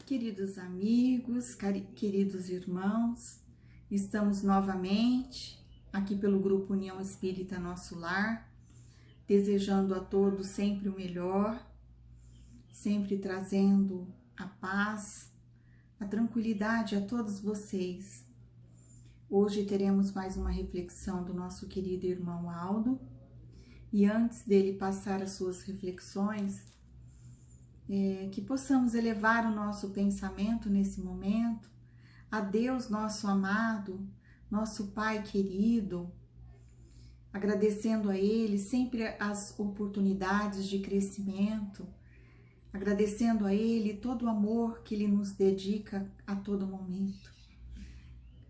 Queridos amigos, queridos irmãos, estamos novamente aqui pelo Grupo União Espírita Nosso Lar, desejando a todos sempre o melhor, sempre trazendo a paz, a tranquilidade a todos vocês. Hoje teremos mais uma reflexão do nosso querido irmão Aldo, e antes dele passar as suas reflexões, que possamos elevar o nosso pensamento nesse momento a Deus, nosso amado, nosso Pai querido, agradecendo a Ele sempre as oportunidades de crescimento, agradecendo a Ele todo o amor que Ele nos dedica a todo momento.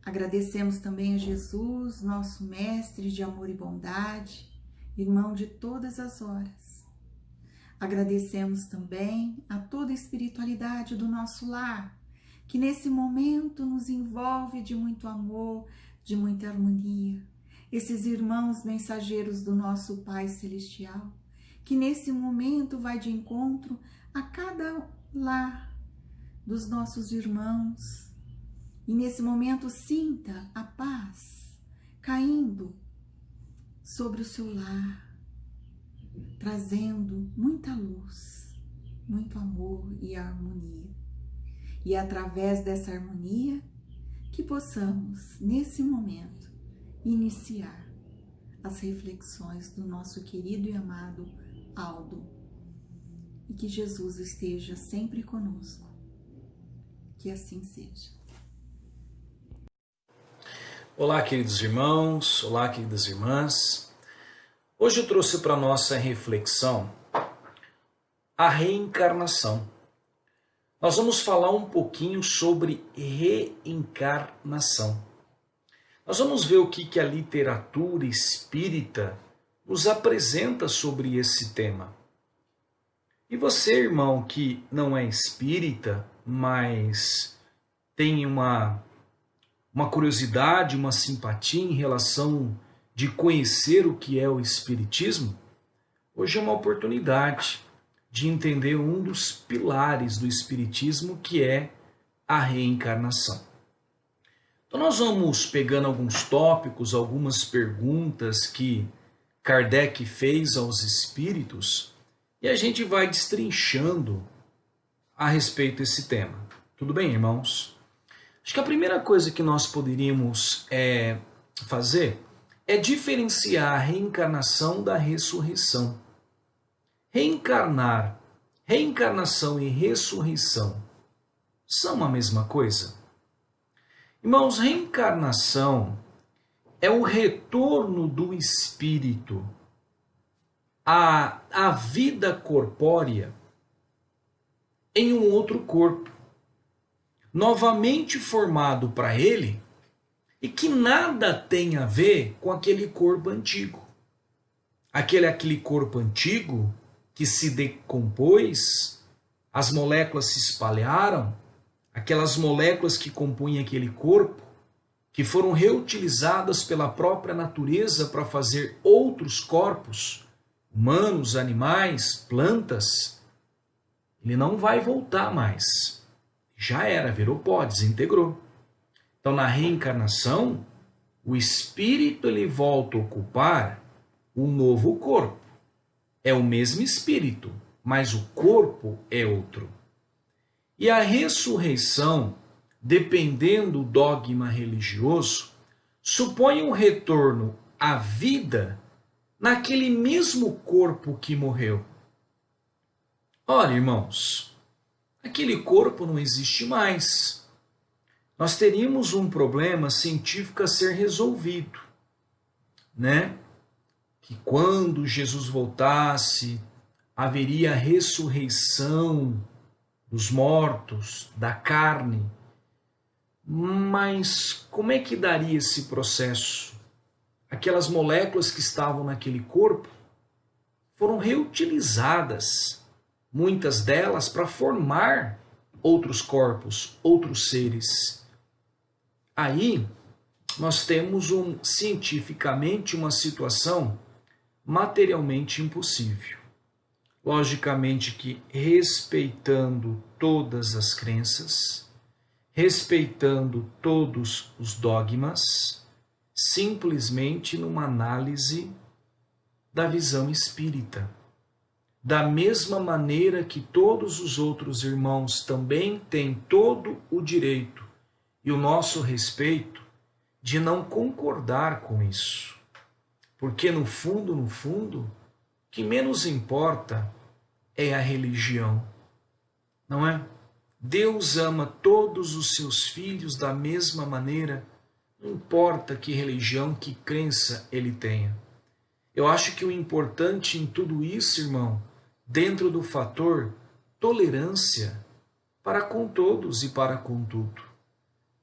Agradecemos também a Jesus, nosso Mestre de amor e bondade, irmão de todas as horas. Agradecemos também a toda a espiritualidade do nosso lar, que nesse momento nos envolve de muito amor, de muita harmonia. Esses irmãos mensageiros do nosso Pai Celestial, que nesse momento vai de encontro a cada lar dos nossos irmãos. E nesse momento sinta a paz caindo sobre o seu lar, trazendo muita luz, muito amor e harmonia. E através dessa harmonia, que possamos, nesse momento, iniciar as reflexões do nosso querido e amado Aldo. E que Jesus esteja sempre conosco. Que assim seja. Olá, queridos irmãos, olá, queridas irmãs. Hoje eu trouxe para a nossa reflexão a reencarnação. Nós vamos falar um pouquinho sobre reencarnação. Nós vamos ver o que a literatura espírita nos apresenta sobre esse tema. E você, irmão, que não é espírita, mas tem uma curiosidade, uma simpatia em relação de conhecer o que é o Espiritismo, hoje é uma oportunidade de entender um dos pilares do Espiritismo, que é a reencarnação. Então nós vamos pegando alguns tópicos, algumas perguntas que Kardec fez aos espíritos e a gente vai destrinchando a respeito desse tema. Tudo bem, irmãos? Acho que a primeira coisa que nós poderíamos fazer é diferenciar a reencarnação da ressurreição. Reencarnação e ressurreição são a mesma coisa? Irmãos, reencarnação é o retorno do espírito à vida corpórea em um outro corpo, novamente formado para ele, e que nada tem a ver com aquele corpo antigo. Aquele corpo antigo que se decompôs, as moléculas se espalharam, aquelas moléculas que compunham aquele corpo, que foram reutilizadas pela própria natureza para fazer outros corpos, humanos, animais, plantas, ele não vai voltar mais. Já era, virou pó, desintegrou. Então, na reencarnação, o espírito ele volta a ocupar um novo corpo. É o mesmo espírito, mas o corpo é outro. E a ressurreição, dependendo do dogma religioso, supõe um retorno à vida naquele mesmo corpo que morreu. Olha, irmãos, aquele corpo não existe mais. Nós teríamos um problema científico a ser resolvido, né? Que quando Jesus voltasse, haveria a ressurreição dos mortos, da carne. Mas como é que daria esse processo? Aquelas moléculas que estavam naquele corpo foram reutilizadas, muitas delas para formar outros corpos, outros seres. Aí nós temos cientificamente uma situação materialmente impossível. logicamente que respeitando todas as crenças, respeitando todos os dogmas, simplesmente numa análise da visão espírita. Da mesma maneira que todos os outros irmãos também têm todo o direito e o nosso respeito de não concordar com isso. Porque no fundo, o que menos importa é a religião, não é? Deus ama todos os seus filhos da mesma maneira, não importa que religião, que crença ele tenha. Eu acho que o importante em tudo isso, irmão, dentro do fator tolerância para com todos e para com tudo,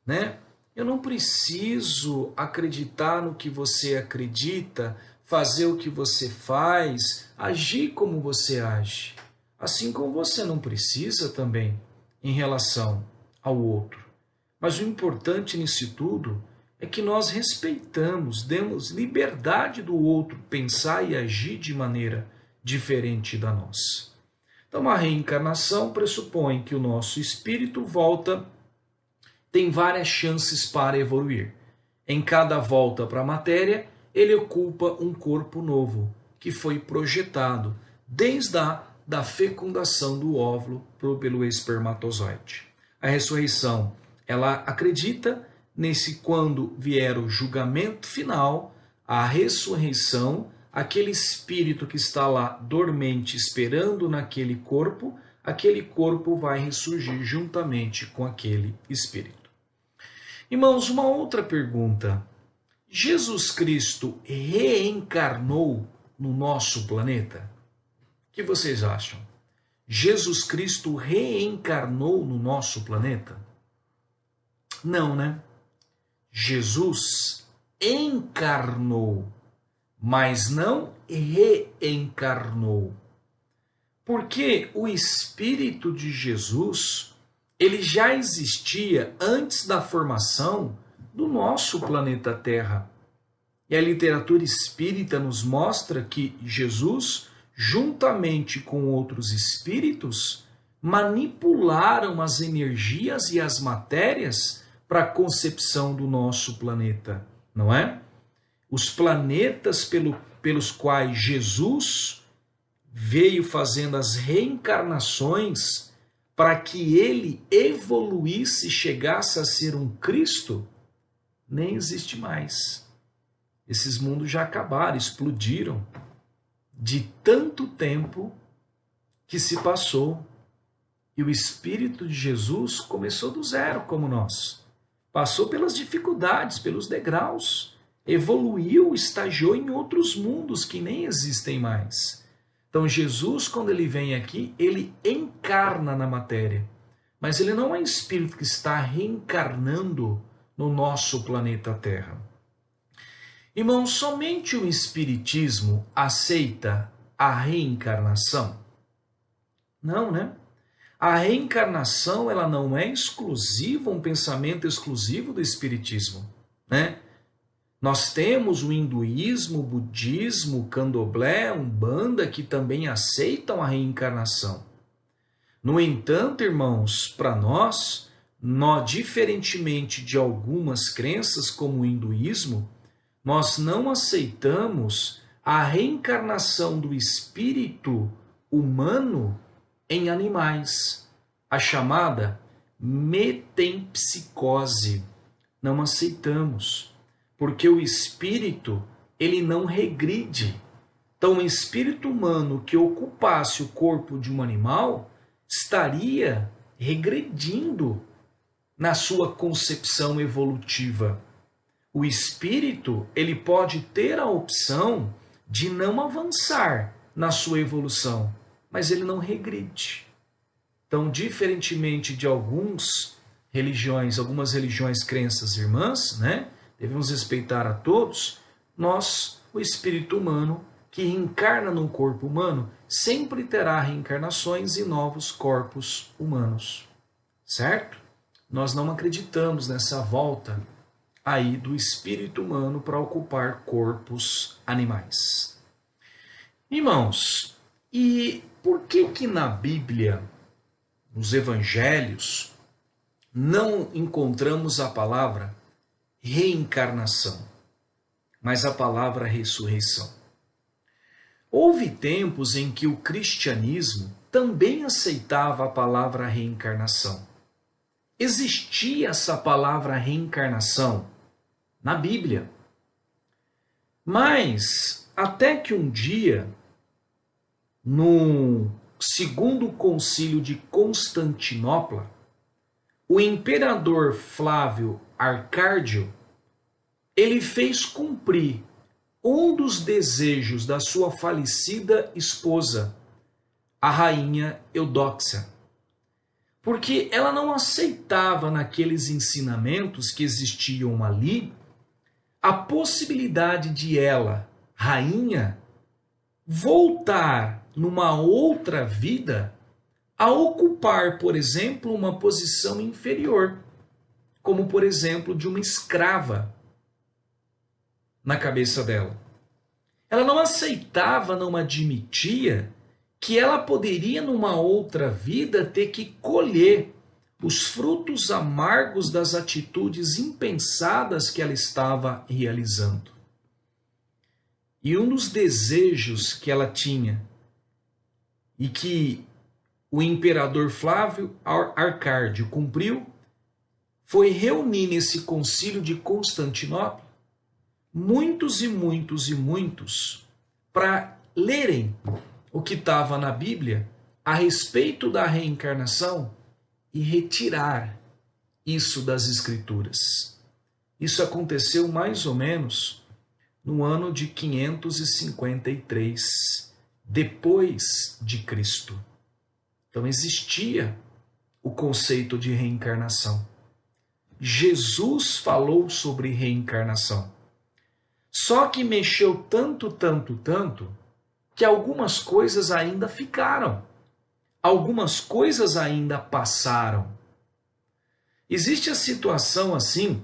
né? Eu não preciso acreditar no que você acredita, fazer o que você faz, agir como você age. Assim como você não precisa também em relação ao outro. Mas o importante nisso tudo é que nós respeitamos, demos liberdade do outro pensar e agir de maneira diferente da nossa. Então a reencarnação pressupõe que o nosso espírito volta, tem várias chances para evoluir. Em cada volta para a matéria, ele ocupa um corpo novo, que foi projetado desde da fecundação do óvulo pelo espermatozoide. A ressurreição, ela acredita nesse quando vier o julgamento final, a ressurreição, aquele espírito que está lá dormente esperando naquele corpo, aquele corpo vai ressurgir juntamente com aquele espírito. Irmãos, uma outra pergunta. Jesus Cristo reencarnou no nosso planeta? O que vocês acham? Jesus Cristo reencarnou no nosso planeta? Não, né? Jesus encarnou, mas não reencarnou. Porque o Espírito de Jesus, ele já existia antes da formação do nosso planeta Terra. E a literatura espírita nos mostra que Jesus, juntamente com outros espíritos, manipularam as energias e as matérias para a concepção do nosso planeta, não é? Os planetas pelos quais Jesus veio fazendo as reencarnações para que ele evoluísse e chegasse a ser um Cristo, nem existe mais. Esses mundos já acabaram, explodiram de tanto tempo que se passou. E o Espírito de Jesus começou do zero como nós. Passou pelas dificuldades, pelos degraus, evoluiu, estagiou em outros mundos que nem existem mais. Então Jesus, quando ele vem aqui, ele encarna na matéria. Mas ele não é espírito que está reencarnando no nosso planeta Terra. Irmão, somente o Espiritismo aceita a reencarnação? Não, né? A reencarnação, ela não é exclusiva, um pensamento exclusivo do Espiritismo, né? Nós temos o hinduísmo, o budismo, o candomblé, a umbanda, que também aceitam a reencarnação. No entanto, irmãos, para nós, diferentemente de algumas crenças como o hinduísmo, nós não aceitamos a reencarnação do espírito humano em animais, a chamada metempsicose. Não aceitamos, porque o espírito, ele não regride. Então, um espírito humano que ocupasse o corpo de um animal estaria regredindo na sua concepção evolutiva. O espírito, ele pode ter a opção de não avançar na sua evolução, mas ele não regride. Então, diferentemente de algumas religiões, crenças irmãs, né? Devemos respeitar a todos. Nós, o espírito humano, que reencarna num corpo humano, sempre terá reencarnações e novos corpos humanos. Certo? Nós não acreditamos nessa volta aí do espírito humano para ocupar corpos animais. Irmãos, E por que na Bíblia, nos evangelhos, não encontramos a palavra reencarnação, mas a palavra ressurreição? Houve tempos em que o cristianismo também aceitava a palavra reencarnação. Existia essa palavra reencarnação na Bíblia. Mas até que um dia, no segundo concílio de Constantinopla, o imperador Flávio Arcádio, ele fez cumprir um dos desejos da sua falecida esposa, a rainha Eudóxia, porque ela não aceitava naqueles ensinamentos que existiam ali a possibilidade de ela, rainha, voltar numa outra vida a ocupar, por exemplo, uma posição inferior, como, por exemplo, de uma escrava na cabeça dela. Ela não aceitava, não admitia que ela poderia, numa outra vida, ter que colher os frutos amargos das atitudes impensadas que ela estava realizando. E um dos desejos que ela tinha, e que o imperador Flávio Arcádio cumpriu, foi reunir nesse concílio de Constantinopla muitos e muitos e muitos para lerem o que estava na Bíblia a respeito da reencarnação e retirar isso das Escrituras. Isso aconteceu mais ou menos no ano de 553 depois de Cristo. Então existia o conceito de reencarnação. Jesus falou sobre reencarnação. Só que mexeu tanto, que algumas coisas ainda ficaram. Algumas coisas ainda passaram. Existe a situação assim,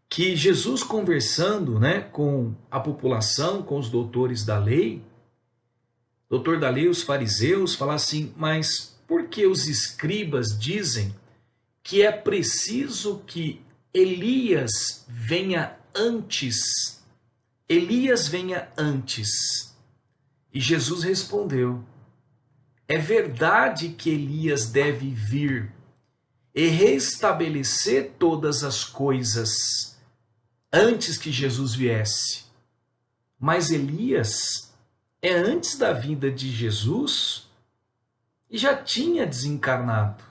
que Jesus conversando, com a população, com os doutores da lei, doutor da lei, os fariseus, fala assim, mas por que os escribas dizem que é preciso que Elias venha antes? Elias venha antes. E Jesus respondeu, é verdade que Elias deve vir e restabelecer todas as coisas antes que Jesus viesse. Mas Elias é antes da vinda de Jesus e já tinha desencarnado.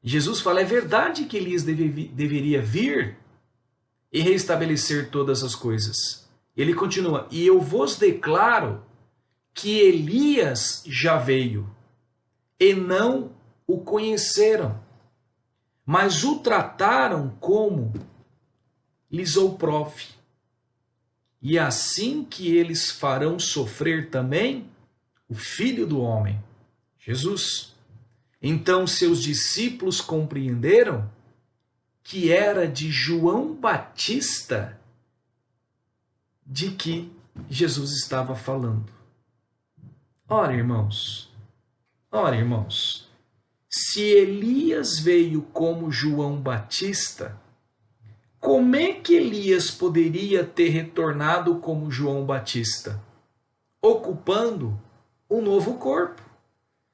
Jesus fala, é verdade que Elias deveria vir e restabelecer todas as coisas. Ele continua, e eu vos declaro que Elias já veio e não o conheceram, mas o trataram como lisouprofe. E assim que eles farão sofrer também o Filho do Homem, Jesus. Então seus discípulos compreenderam que era de João Batista de que Jesus estava falando. Ora, irmãos, se Elias veio como João Batista, como é que Elias poderia ter retornado como João Batista? Ocupando um novo corpo.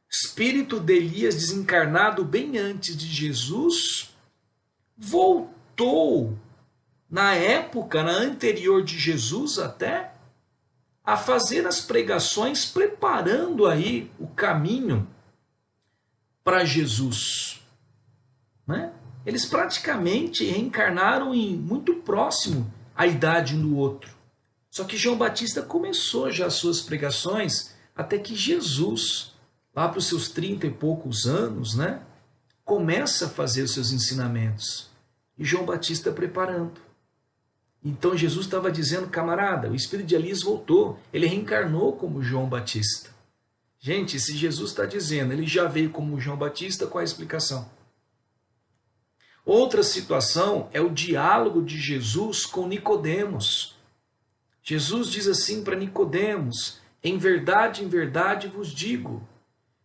Espírito de Elias, desencarnado bem antes de Jesus, voltou na época, na anterior de Jesus até, a fazer as pregações, preparando aí o caminho para Jesus. Eles praticamente reencarnaram muito próximo à idade um do outro. Só que João Batista começou já as suas pregações até que Jesus, lá para os seus 30 e poucos anos, começa a fazer os seus ensinamentos. E João Batista preparando. Então Jesus estava dizendo, camarada, o espírito de Elias voltou, ele reencarnou como João Batista. Gente, se Jesus está dizendo, ele já veio como João Batista, qual é a explicação? Outra situação é o diálogo de Jesus com Nicodemos. Jesus diz assim para Nicodemos, em verdade vos digo,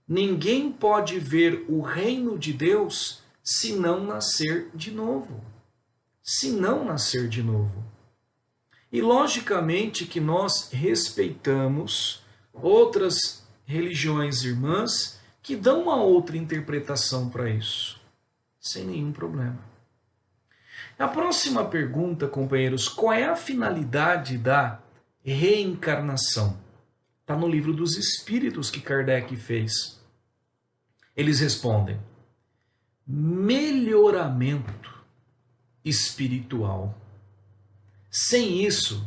ninguém pode ver o reino de Deus se não nascer de novo. Se não nascer de novo. E logicamente que nós respeitamos outras religiões irmãs que dão uma outra interpretação para isso, sem nenhum problema. A próxima pergunta, companheiros, qual é a finalidade da reencarnação? Está no Livro dos Espíritos que Kardec fez. Eles respondem: melhoramento espiritual. Sem isso,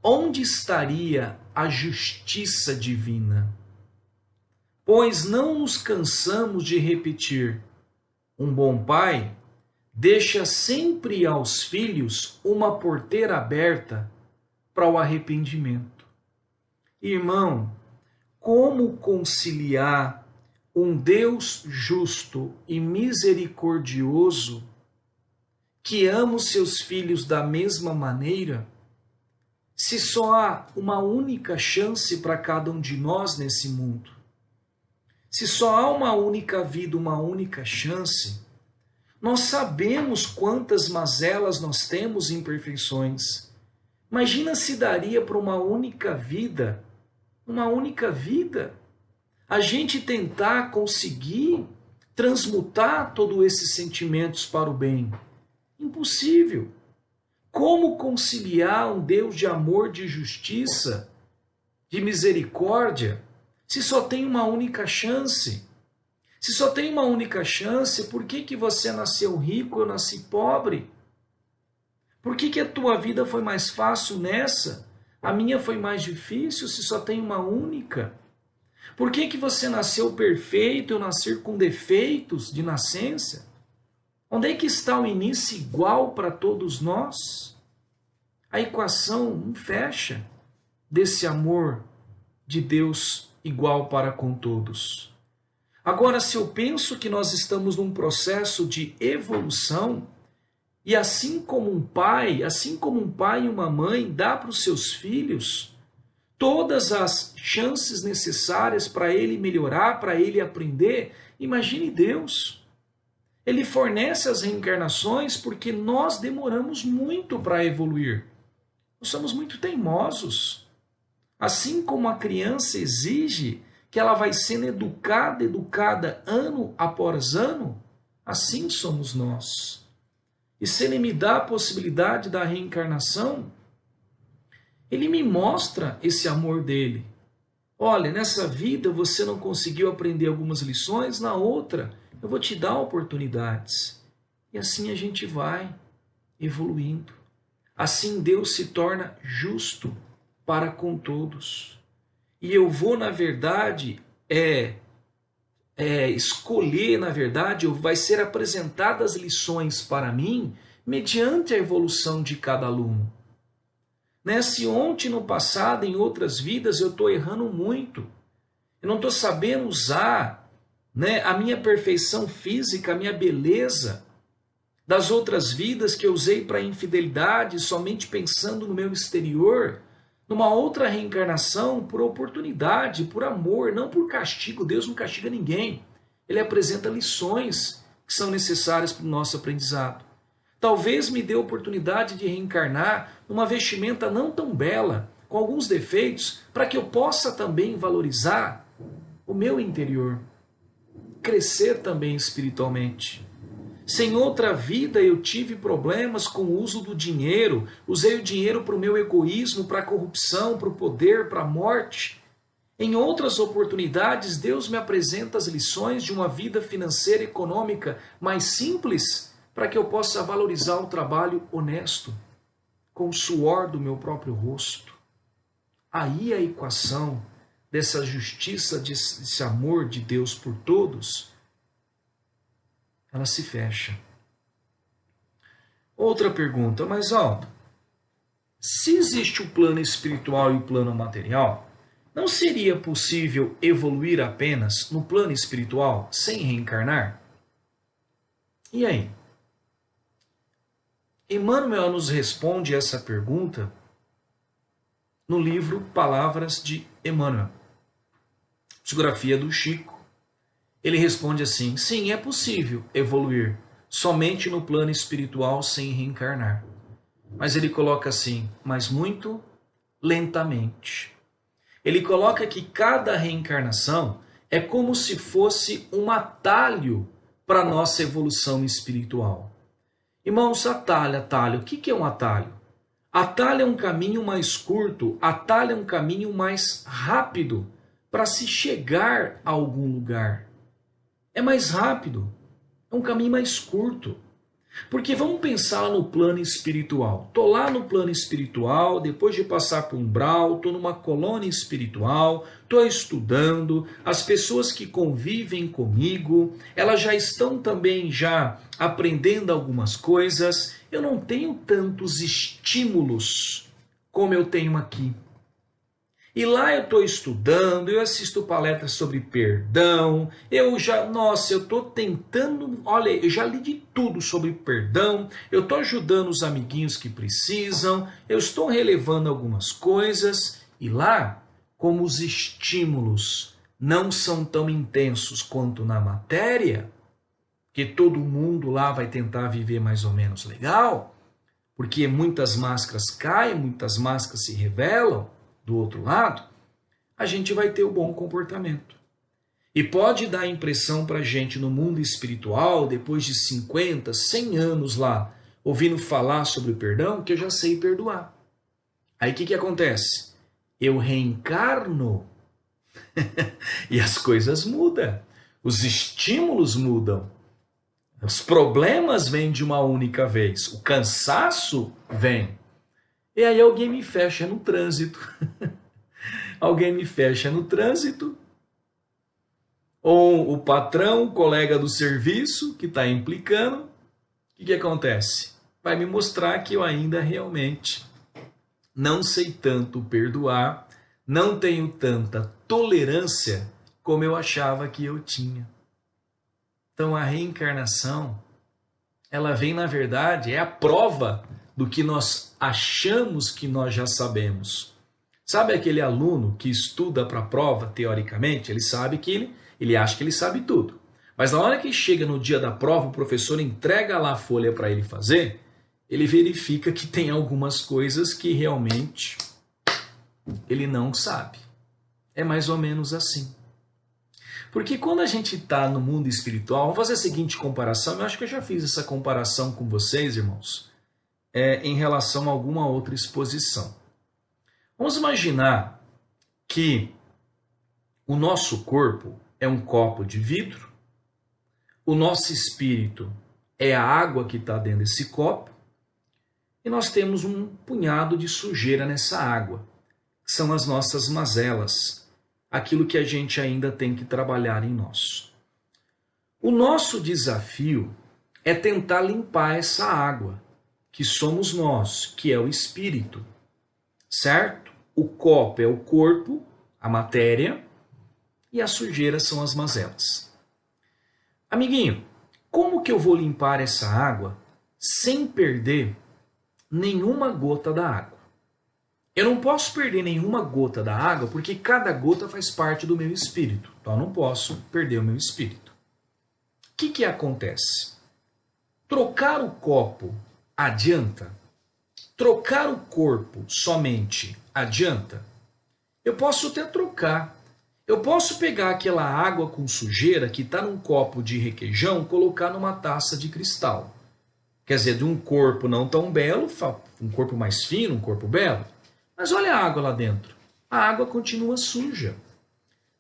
onde estaria a justiça divina? Pois não nos cansamos de repetir: um bom pai deixa sempre aos filhos uma porteira aberta para o arrependimento. Irmão, como conciliar um Deus justo e misericordioso que ama os seus filhos da mesma maneira, se só há uma única chance para cada um de nós nesse mundo? Se só há uma única vida, uma única chance, nós sabemos quantas mazelas nós temos e imperfeições. Imagina se daria para uma única vida, a gente tentar conseguir transmutar todos esses sentimentos para o bem. Impossível. Como conciliar um Deus de amor, de justiça, de misericórdia, se só tem uma única chance? Se só tem uma única chance, por que você nasceu rico e eu nasci pobre? Por que a tua vida foi mais fácil nessa? A minha foi mais difícil se só tem uma única? Por que você nasceu perfeito e eu nasci com defeitos de nascença? Onde é que está o início igual para todos nós? A equação não fecha desse amor de Deus igual para com todos. Agora, se eu penso que nós estamos num processo de evolução, e assim como um pai e uma mãe dá para os seus filhos todas as chances necessárias para ele melhorar, para ele aprender, imagine Deus. Ele fornece as reencarnações porque nós demoramos muito para evoluir. Nós somos muito teimosos. Assim como a criança exige que ela vai sendo educada ano após ano, assim somos nós. E se ele me dá a possibilidade da reencarnação, ele me mostra esse amor dele. Olha, nessa vida você não conseguiu aprender algumas lições, na outra eu vou te dar oportunidades. E assim a gente vai evoluindo. Assim Deus se torna justo para com todos. E eu vou, na verdade, escolher, na verdade, vai ser apresentadas lições para mim mediante a evolução de cada aluno. Se ontem, no passado, em outras vidas, eu estou errando muito, eu não estou sabendo usar a minha perfeição física, a minha beleza, das outras vidas que eu usei para infidelidade, somente pensando no meu exterior, numa outra reencarnação, por oportunidade, por amor, não por castigo. Deus não castiga ninguém. Ele apresenta lições que são necessárias para o nosso aprendizado. Talvez me dê a oportunidade de reencarnar numa vestimenta não tão bela, com alguns defeitos, para que eu possa também valorizar o meu interior, crescer também espiritualmente. Se em outra vida eu tive problemas com o uso do dinheiro, usei o dinheiro para o meu egoísmo, para a corrupção, para o poder, para a morte, em outras oportunidades Deus me apresenta as lições de uma vida financeira e econômica mais simples, para que eu possa valorizar o trabalho honesto, com o suor do meu próprio rosto. Aí a equação dessa justiça, desse amor de Deus por todos, ela se fecha. Outra pergunta, mas se existe o plano espiritual e o plano material, não seria possível evoluir apenas no plano espiritual sem reencarnar? E aí? Emmanuel nos responde essa pergunta no livro Palavras de Emmanuel, psicografia do Chico. Ele responde assim: sim, é possível evoluir somente no plano espiritual sem reencarnar. Mas ele coloca assim, mas muito lentamente. Ele coloca que cada reencarnação é como se fosse um atalho para a nossa evolução espiritual. Irmãos, atalho. O que é um atalho? Atalho é um caminho mais curto, atalho é um caminho mais rápido para se chegar a algum lugar. É mais rápido, é um caminho mais curto. Porque vamos pensar no plano espiritual. Estou lá no plano espiritual, depois de passar por um umbral, estou numa colônia espiritual, estou estudando, as pessoas que convivem comigo, elas já estão também já aprendendo algumas coisas. Eu não tenho tantos estímulos como eu tenho aqui. E lá eu estou estudando, eu assisto palestras sobre perdão, eu estou tentando, olha, eu já li de tudo sobre perdão, eu estou ajudando os amiguinhos que precisam, eu estou relevando algumas coisas, e lá, como os estímulos não são tão intensos quanto na matéria, que todo mundo lá vai tentar viver mais ou menos legal, porque muitas máscaras caem, muitas máscaras se revelam, do outro lado, a gente vai ter o bom comportamento. E pode dar a impressão para a gente no mundo espiritual, depois de 50, 100 anos lá, ouvindo falar sobre o perdão, que eu já sei perdoar. Aí o que acontece? Eu reencarno e as coisas mudam, os estímulos mudam, os problemas vêm de uma única vez, o cansaço vem. E aí alguém me fecha no trânsito. Alguém me fecha no trânsito. Ou o patrão, o colega do serviço que está implicando. O que acontece? Vai me mostrar que eu ainda realmente não sei tanto perdoar, não tenho tanta tolerância como eu achava que eu tinha. Então a reencarnação, ela vem, na verdade, é a prova do que nós achamos que nós já sabemos. Sabe aquele aluno que estuda para a prova, teoricamente? Ele sabe que ele acha que ele sabe tudo. Mas na hora que chega no dia da prova, o professor entrega lá a folha para ele fazer, ele verifica que tem algumas coisas que realmente ele não sabe. É mais ou menos assim. Porque quando a gente está no mundo espiritual, vamos fazer a seguinte comparação, eu acho que eu já fiz essa comparação com vocês, irmãos, em relação a alguma outra exposição. Vamos imaginar que o nosso corpo é um copo de vidro, o nosso espírito é a água que está dentro desse copo, e nós temos um punhado de sujeira nessa água, que são as nossas mazelas, aquilo que a gente ainda tem que trabalhar em nós. O nosso desafio é tentar limpar essa água, que somos nós, que é o espírito, certo? O copo é o corpo, a matéria, e a sujeira são as mazelas. Amiguinho, como que eu vou limpar essa água sem perder nenhuma gota da água? Eu não posso perder nenhuma gota da água porque cada gota faz parte do meu espírito. Então eu não posso perder o meu espírito. O que acontece? Trocar o copo adianta? Trocar o corpo somente adianta? Eu posso até trocar. Eu posso pegar aquela água com sujeira que está num copo de requeijão e colocar numa taça de cristal. Quer dizer, de um corpo não tão belo, um corpo mais fino, um corpo belo. Mas olha a água lá dentro. A água continua suja.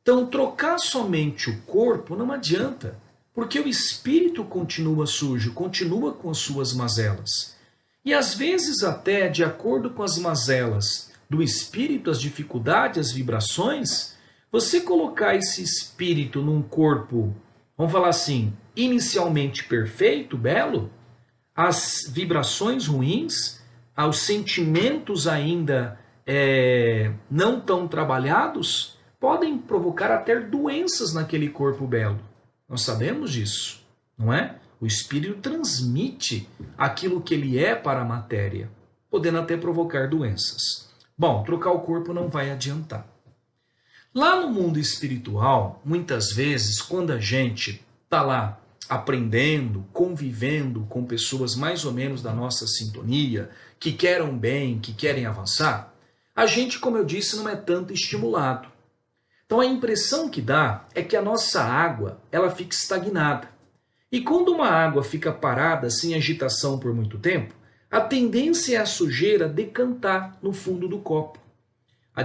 Então, trocar somente o corpo não adianta, porque o espírito continua sujo, continua com as suas mazelas. E às vezes até, de acordo com as mazelas do espírito, as dificuldades, as vibrações, você colocar esse espírito num corpo, vamos falar assim, inicialmente perfeito, belo, as vibrações ruins, os sentimentos ainda não tão trabalhados, podem provocar até doenças naquele corpo belo. Nós sabemos disso, não é? O espírito transmite aquilo que ele é para a matéria, podendo até provocar doenças. Bom, trocar o corpo não vai adiantar. Lá no mundo espiritual, muitas vezes, quando a gente está lá aprendendo, convivendo com pessoas mais ou menos da nossa sintonia, que querem bem, que querem avançar, a gente, como eu disse, não é tanto estimulado. Então a impressão que dá é que a nossa água, ela fica estagnada. E quando uma água fica parada, sem agitação por muito tempo, a tendência é a sujeira decantar no fundo do copo.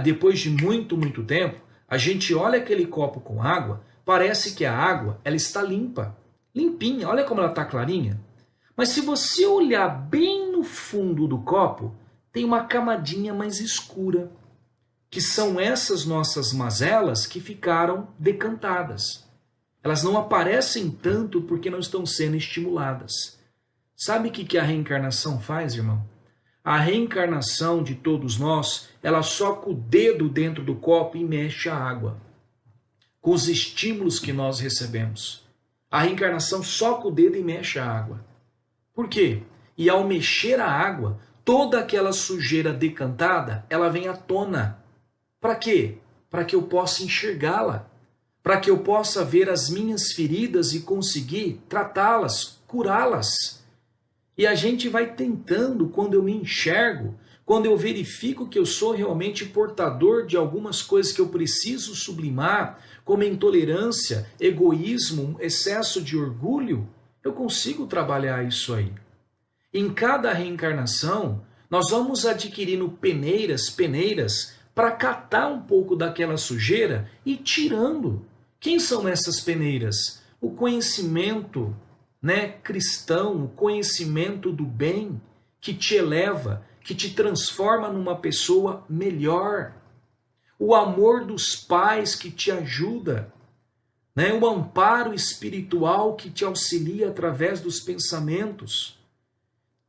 Depois de muito tempo, a gente olha aquele copo com água, parece que a água ela está limpa, limpinha, olha como ela está clarinha. Mas se você olhar bem no fundo do copo, tem uma camadinha mais escura, que são essas nossas mazelas que ficaram decantadas. Elas não aparecem tanto porque não estão sendo estimuladas. Sabe o que a reencarnação faz, irmão? A reencarnação de todos nós, ela soca o dedo dentro do copo e mexe a água, com os estímulos que nós recebemos. A reencarnação soca o dedo e mexe a água. Por quê? E ao mexer a água, toda aquela sujeira decantada, ela vem à tona. Para quê? Para que eu possa enxergá-la, para que eu possa ver as minhas feridas e conseguir tratá-las, curá-las. E a gente vai tentando, quando eu me enxergo, quando eu verifico que eu sou realmente portador de algumas coisas que eu preciso sublimar, como intolerância, egoísmo, excesso de orgulho, eu consigo trabalhar isso aí. Em cada reencarnação, nós vamos adquirindo peneiras para catar um pouco daquela sujeira e tirando. Quem são essas peneiras? O conhecimento cristão, o conhecimento do bem que te eleva, que te transforma numa pessoa melhor. O amor dos pais que te ajuda, o amparo espiritual que te auxilia através dos pensamentos.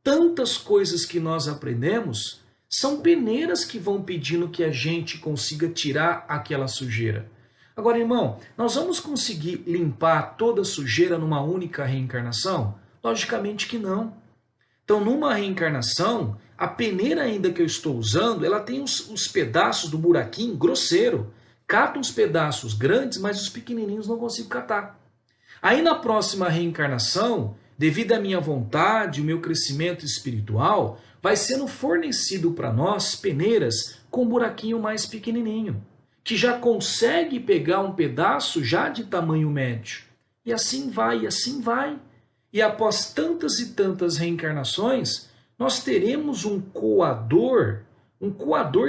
Tantas coisas que nós aprendemos são peneiras que vão pedindo que a gente consiga tirar aquela sujeira. Agora, irmão, nós vamos conseguir limpar toda a sujeira numa única reencarnação? Logicamente que não. Então, numa reencarnação, a peneira ainda que eu estou usando, ela tem os pedaços do buraquinho grosseiro. Cata uns pedaços grandes, mas os pequenininhos não consigo catar. Aí na próxima reencarnação, devido à minha vontade, o meu crescimento espiritual, vai sendo fornecido para nós peneiras com um buraquinho mais pequenininho, que já consegue pegar um pedaço já de tamanho médio. E assim vai, e assim vai. E após tantas e tantas reencarnações, nós teremos um coador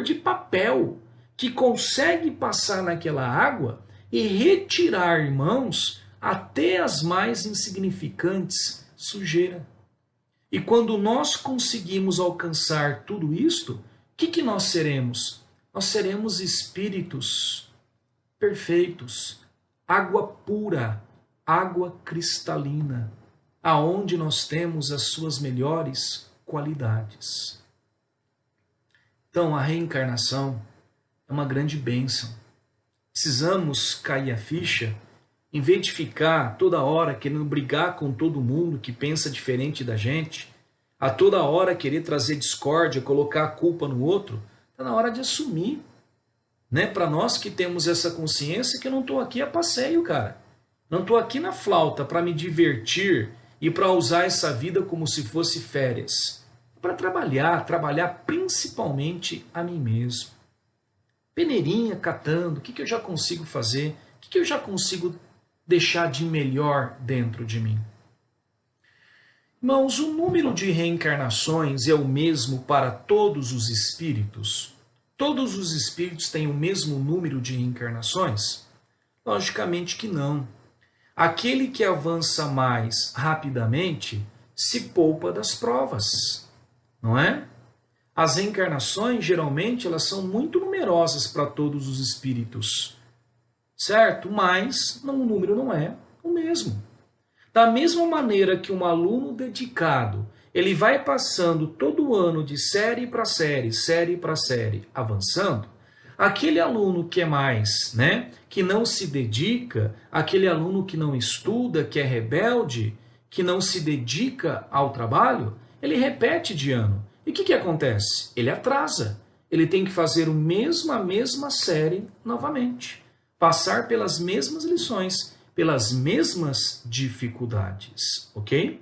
de papel, que consegue passar naquela água e retirar, irmãos, até as mais insignificantes sujeira. E quando nós conseguimos alcançar tudo isto, o que nós seremos? Nós seremos espíritos perfeitos, água pura, água cristalina, aonde nós temos as suas melhores qualidades. Então, a reencarnação é uma grande bênção. Precisamos cair a ficha, em vez de ficar toda hora querendo brigar com todo mundo que pensa diferente da gente, a toda hora querer trazer discórdia, colocar a culpa no outro. Está na hora de assumir, Para nós que temos essa consciência que eu não estou aqui a passeio, cara. Não estou aqui na flauta para me divertir e para usar essa vida como se fosse férias. Para trabalhar principalmente a mim mesmo. Peneirinha, catando, o que eu já consigo fazer? O que eu já consigo deixar de melhor dentro de mim? Irmãos, o número de reencarnações é o mesmo para todos os espíritos? Todos os espíritos têm o mesmo número de reencarnações? Logicamente que não. Aquele que avança mais rapidamente se poupa das provas, não é? As reencarnações, geralmente, elas são muito numerosas para todos os espíritos, certo? Mas o número não é o mesmo. Da mesma maneira que um aluno dedicado, ele vai passando todo ano de série para série, avançando, aquele aluno que é mais, que não se dedica, aquele aluno que não estuda, que é rebelde, que não se dedica ao trabalho, ele repete de ano. E o que acontece? Ele atrasa. ele tem que fazer a mesma série novamente. Passar pelas mesmas lições, pelas mesmas dificuldades, ok?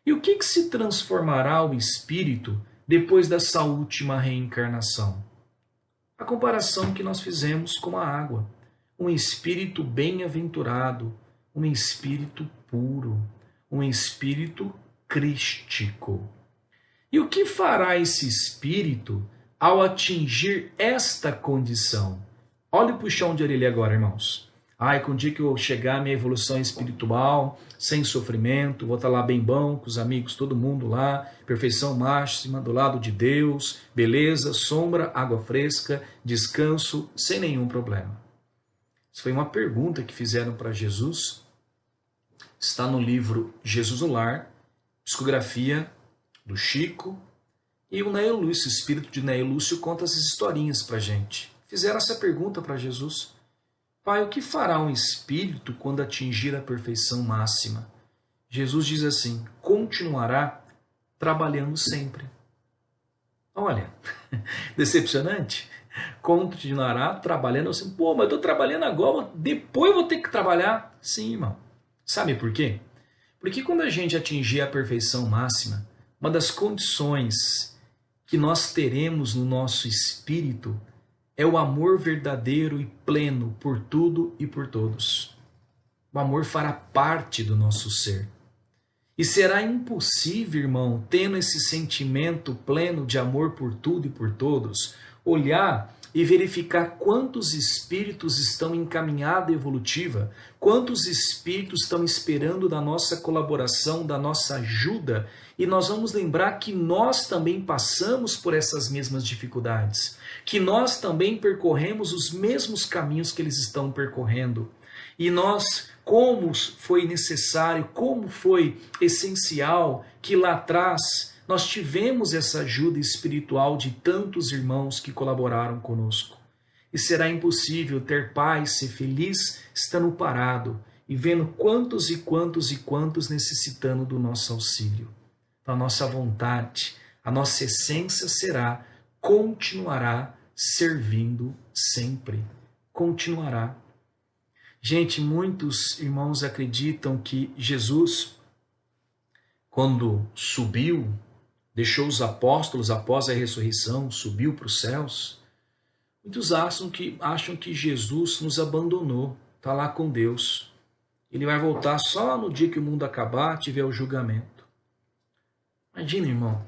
E o que se transformará o espírito depois dessa última reencarnação? A comparação que nós fizemos com a água. Um espírito bem-aventurado, um espírito puro, um espírito crístico. E o que fará esse espírito ao atingir esta condição? Olhe o puxão de orelha agora, irmãos. Com o dia que eu chegar à minha evolução espiritual, sem sofrimento, vou estar lá bem bom, com os amigos, todo mundo lá, perfeição máxima, do lado de Deus, beleza, sombra, água fresca, descanso, sem nenhum problema. Isso foi uma pergunta que fizeram para Jesus. Está no livro Jesus no Lar, psicografia do Chico, e o Neio Lúcio, o espírito de Neio Lúcio, conta essas historinhas para a gente. Fizeram essa pergunta para Jesus. Pai, o que fará um espírito quando atingir a perfeição máxima? Jesus diz assim, continuará trabalhando sempre. Olha, decepcionante. Continuará trabalhando assim. Pô, mas eu estou trabalhando agora, depois eu vou ter que trabalhar. Sim, irmão. Sabe por quê? Porque quando a gente atingir a perfeição máxima, uma das condições que nós teremos no nosso espírito é o amor verdadeiro e pleno por tudo e por todos. O amor fará parte do nosso ser. E será impossível, irmão, tendo esse sentimento pleno de amor por tudo e por todos, olhar e verificar quantos espíritos estão em caminhada evolutiva, quantos espíritos estão esperando da nossa colaboração, da nossa ajuda, e nós vamos lembrar que nós também passamos por essas mesmas dificuldades, que nós também percorremos os mesmos caminhos que eles estão percorrendo. E nós, como foi necessário, como foi essencial que lá atrás nós tivemos essa ajuda espiritual de tantos irmãos que colaboraram conosco. E será impossível ter paz, ser feliz, estando parado e vendo quantos e quantos e quantos necessitando do nosso auxílio. A nossa vontade, a nossa essência será, continuará servindo sempre. Continuará. Gente, muitos irmãos acreditam que Jesus, quando subiu, deixou os apóstolos após a ressurreição, subiu para os céus. Muitos acham que Jesus nos abandonou, está lá com Deus. Ele vai voltar só no dia que o mundo acabar, tiver o julgamento. Imagina, irmão,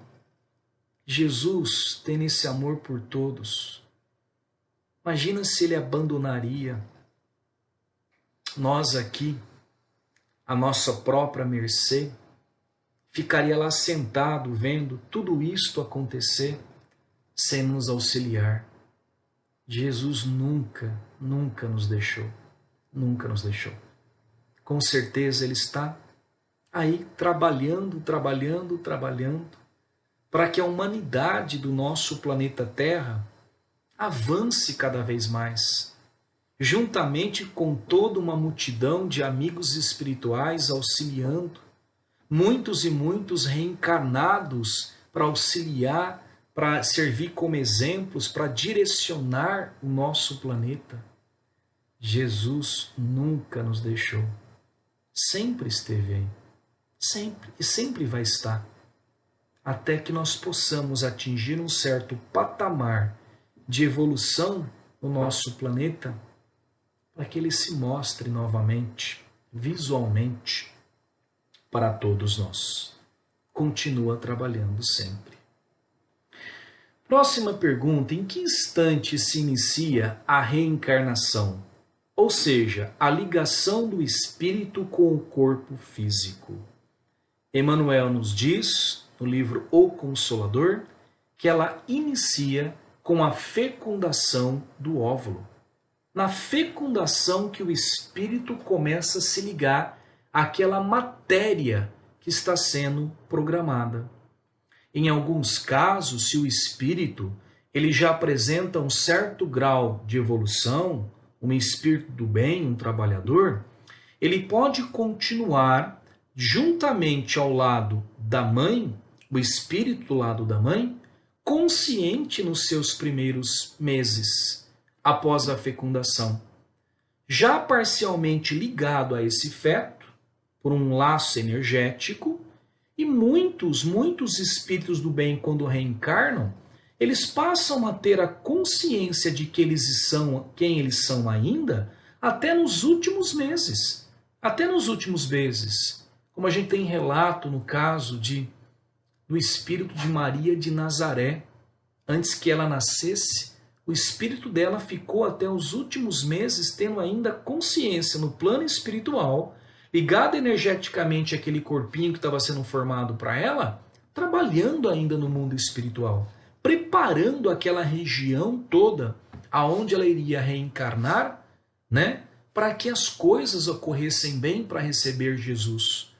Jesus tendo esse amor por todos. Imagina se ele abandonaria nós aqui, a nossa própria mercê, ficaria lá sentado vendo tudo isto acontecer sem nos auxiliar. Jesus nunca nos deixou. Nunca nos deixou. Com certeza ele está aí trabalhando, para que a humanidade do nosso planeta Terra avance cada vez mais, juntamente com toda uma multidão de amigos espirituais auxiliando, muitos e muitos reencarnados para auxiliar, para servir como exemplos, para direcionar o nosso planeta. Jesus nunca nos deixou, sempre esteve aí. Sempre, e sempre vai estar, até que nós possamos atingir um certo patamar de evolução no nosso planeta, para que ele se mostre novamente, visualmente, para todos nós. Continua trabalhando sempre. Próxima pergunta: em que instante se inicia a reencarnação? Ou seja, a ligação do espírito com o corpo físico. Emmanuel nos diz, no livro O Consolador, que ela inicia com a fecundação do óvulo. Na fecundação que o espírito começa a se ligar àquela matéria que está sendo programada. Em alguns casos, se o espírito ele já apresenta um certo grau de evolução, um espírito do bem, um trabalhador, ele pode continuar juntamente ao lado da mãe, o espírito do lado da mãe, consciente nos seus primeiros meses após a fecundação, já parcialmente ligado a esse feto por um laço energético, e muitos espíritos do bem, quando reencarnam, eles passam a ter a consciência de que eles são quem eles são ainda até nos últimos meses. Até nos últimos meses. Como a gente tem relato no caso do espírito de Maria de Nazaré. Antes que ela nascesse, o espírito dela ficou até os últimos meses tendo ainda consciência no plano espiritual, ligado energeticamente àquele corpinho que estava sendo formado para ela, trabalhando ainda no mundo espiritual, preparando aquela região toda aonde ela iria reencarnar, né, para que as coisas ocorressem bem para receber Jesus.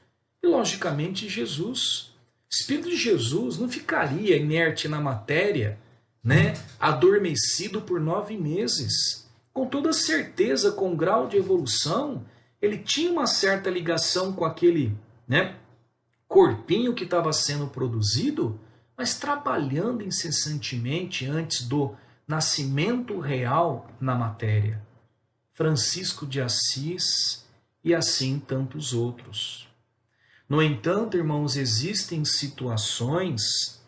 E logicamente Jesus, o Espírito de Jesus não ficaria inerte na matéria, né, adormecido por 9 meses. Com toda certeza, com grau de evolução, ele tinha uma certa ligação com aquele, né, corpinho que estava sendo produzido, mas trabalhando incessantemente antes do nascimento real na matéria. Francisco de Assis e assim tantos outros. No entanto, irmãos, existem situações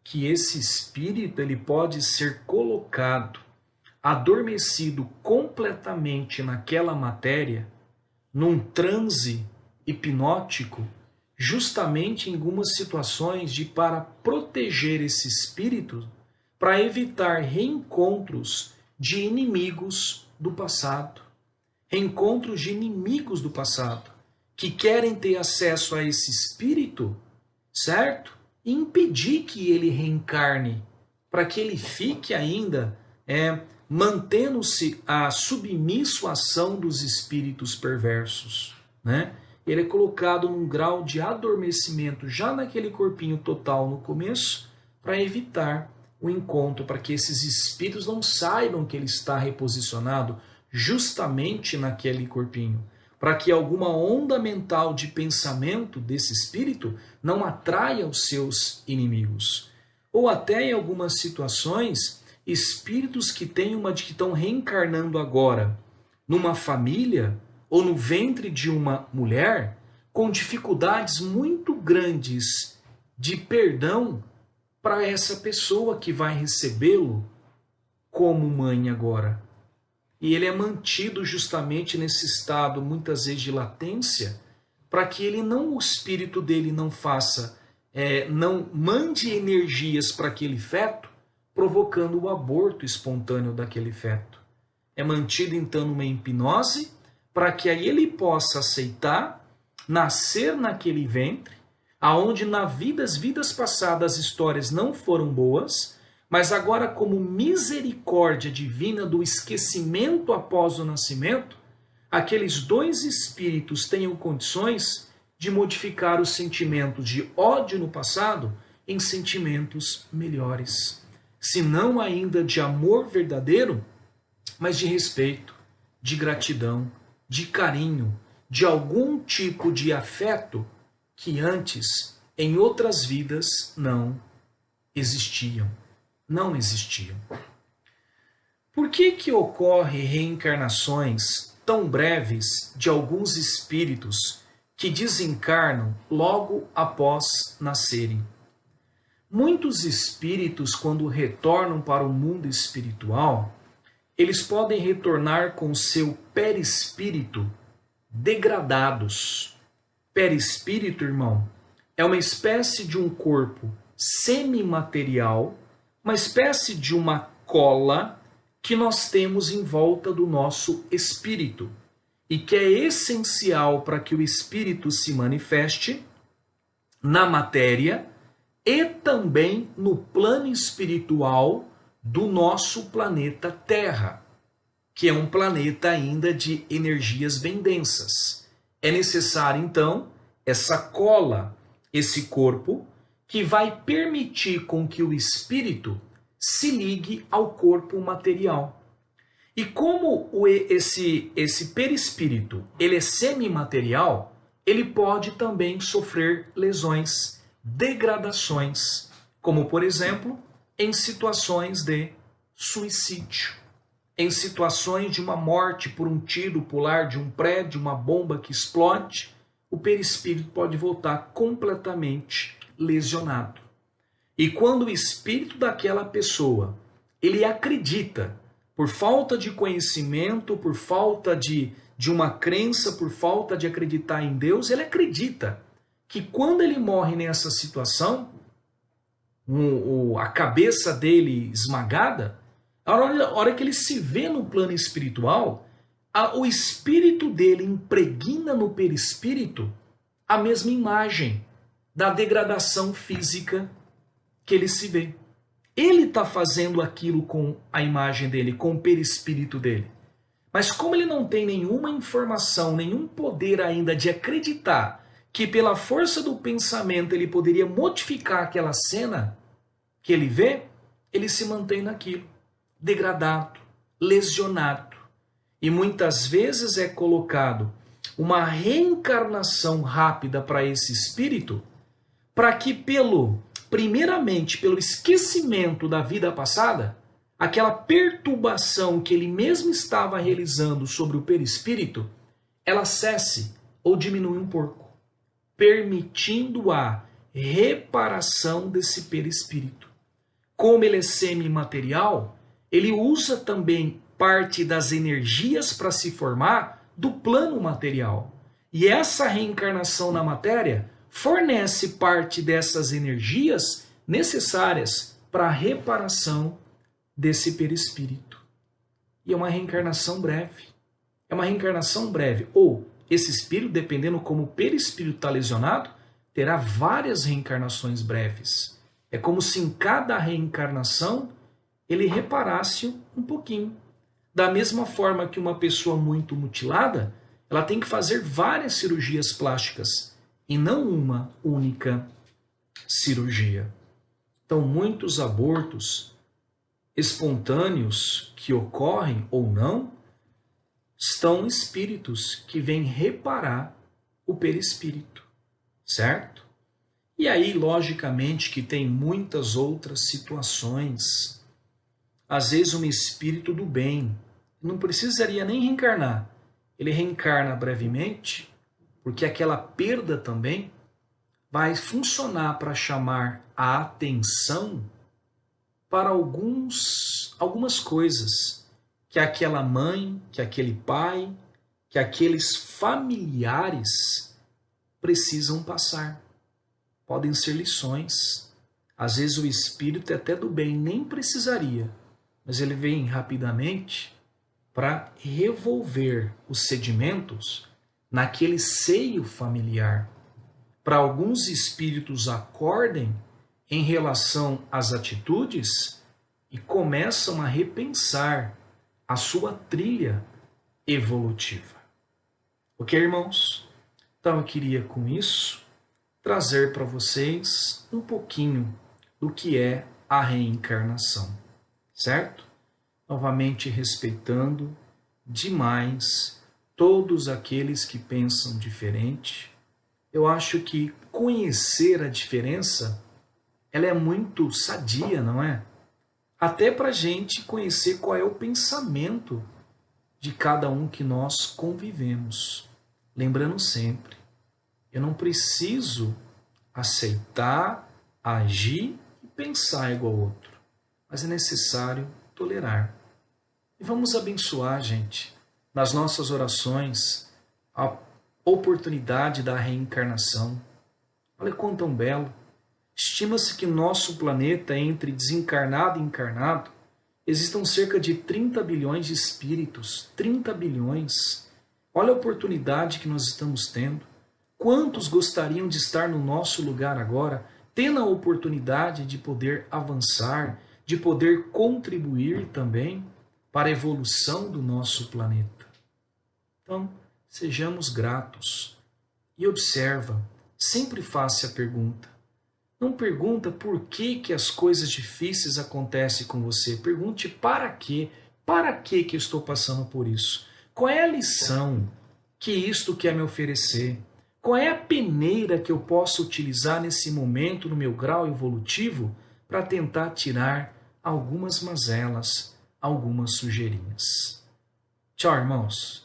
que esse espírito ele pode ser colocado, adormecido completamente naquela matéria, num transe hipnótico, justamente em algumas situações para proteger esse espírito, para evitar reencontros de inimigos do passado. Reencontros de inimigos do passado, que querem ter acesso a esse espírito, certo? E impedir que ele reencarne, para que ele fique ainda mantendo-se a submisso à ação dos espíritos perversos, né? Ele é colocado num grau de adormecimento já naquele corpinho total no começo, para evitar o encontro, para que esses espíritos não saibam que ele está reposicionado justamente naquele corpinho, para que alguma onda mental de pensamento desse espírito não atraia os seus inimigos. Ou até em algumas situações, espíritos que estão reencarnando agora numa família ou no ventre de uma mulher com dificuldades muito grandes de perdão para essa pessoa que vai recebê-lo como mãe agora. E ele é mantido justamente nesse estado, muitas vezes de latência, para que o espírito dele não faça, não mande energias para aquele feto, provocando o aborto espontâneo daquele feto. É mantido então numa hipnose, para que aí ele possa aceitar, nascer naquele ventre, aonde nas vidas passadas as histórias não foram boas, mas agora, como misericórdia divina do esquecimento após o nascimento, aqueles 2 espíritos tenham condições de modificar os sentimentos de ódio no passado em sentimentos melhores. Se não ainda de amor verdadeiro, mas de respeito, de gratidão, de carinho, de algum tipo de afeto que antes, em outras vidas, não existiam. Não existiam. Por que ocorre reencarnações tão breves de alguns espíritos que desencarnam logo após nascerem? Muitos espíritos, quando retornam para o mundo espiritual, eles podem retornar com seu perispírito degradados. Perispírito, irmão, é uma espécie de um corpo semimaterial, uma espécie de uma cola que nós temos em volta do nosso espírito e que é essencial para que o espírito se manifeste na matéria e também no plano espiritual do nosso planeta Terra, que é um planeta ainda de energias bem densas. É necessário, então, essa cola, esse corpo, que vai permitir com que o espírito se ligue ao corpo material. E como esse perispírito ele é semimaterial, ele pode também sofrer lesões, degradações, como, por exemplo, em situações de suicídio, em situações de uma morte por um tiro, pular de um prédio, uma bomba que explode, o perispírito pode voltar completamente lesionado. E quando o espírito daquela pessoa, ele acredita, por falta de conhecimento, por falta de uma crença, por falta de acreditar em Deus, ele acredita que quando ele morre nessa situação, a cabeça dele esmagada, a hora que ele se vê no plano espiritual, o espírito dele impregna no perispírito a mesma imagem da degradação física que ele se vê. Ele está fazendo aquilo com a imagem dele, com o perispírito dele. Mas como ele não tem nenhuma informação, nenhum poder ainda de acreditar que pela força do pensamento ele poderia modificar aquela cena que ele vê, ele se mantém naquilo, degradado, lesionado. E muitas vezes é colocado uma reencarnação rápida para esse espírito, para que primeiramente pelo esquecimento da vida passada, aquela perturbação que ele mesmo estava realizando sobre o perispírito, ela cesse ou diminui um pouco, permitindo a reparação desse perispírito. Como ele é semi-material, ele usa também parte das energias para se formar do plano material. E essa reencarnação na matéria fornece parte dessas energias necessárias para a reparação desse perispírito. E é uma reencarnação breve. É uma reencarnação breve. Ou esse espírito, dependendo como o perispírito está lesionado, terá várias reencarnações breves. É como se em cada reencarnação ele reparasse um pouquinho. Da mesma forma que uma pessoa muito mutilada, ela tem que fazer várias cirurgias plásticas e não uma única cirurgia. Então, muitos abortos espontâneos que ocorrem ou não, estão espíritos que vêm reparar o perispírito, certo? E aí, logicamente, que tem muitas outras situações. Às vezes um espírito do bem não precisaria nem reencarnar. Ele reencarna brevemente, porque aquela perda também vai funcionar para chamar a atenção para algumas coisas que aquela mãe, que aquele pai, que aqueles familiares precisam passar. Podem ser lições. Às vezes o espírito até do bem nem precisaria, mas ele vem rapidamente para revolver os sedimentos naquele seio familiar. Para alguns espíritos acordem em relação às atitudes e começam a repensar a sua trilha evolutiva. Ok, irmãos? Então eu queria com isso trazer para vocês um pouquinho do que é a reencarnação, certo? Novamente respeitando demais todos aqueles que pensam diferente. Eu acho que conhecer a diferença, ela é muito sadia, não é? Até para a gente conhecer qual é o pensamento de cada um que nós convivemos. Lembrando sempre, eu não preciso aceitar, agir e pensar igual ao outro, mas é necessário tolerar. E vamos abençoar, gente, nas nossas orações, a oportunidade da reencarnação. Olha quão tão belo. Estima-se que nosso planeta, entre desencarnado e encarnado, existam cerca de 30 bilhões de espíritos. 30 bilhões. Olha a oportunidade que nós estamos tendo. Quantos gostariam de estar no nosso lugar agora, tendo a oportunidade de poder avançar, de poder contribuir também para a evolução do nosso planeta? Então, sejamos gratos. E observa, sempre faça a pergunta. Não pergunta por que as coisas difíceis acontecem com você. Pergunte para quê? Para que eu estou passando por isso? Qual é a lição que isto quer me oferecer? Qual é a peneira que eu posso utilizar nesse momento, no meu grau evolutivo, para tentar tirar algumas mazelas, algumas sujeirinhas. Tchau, irmãos!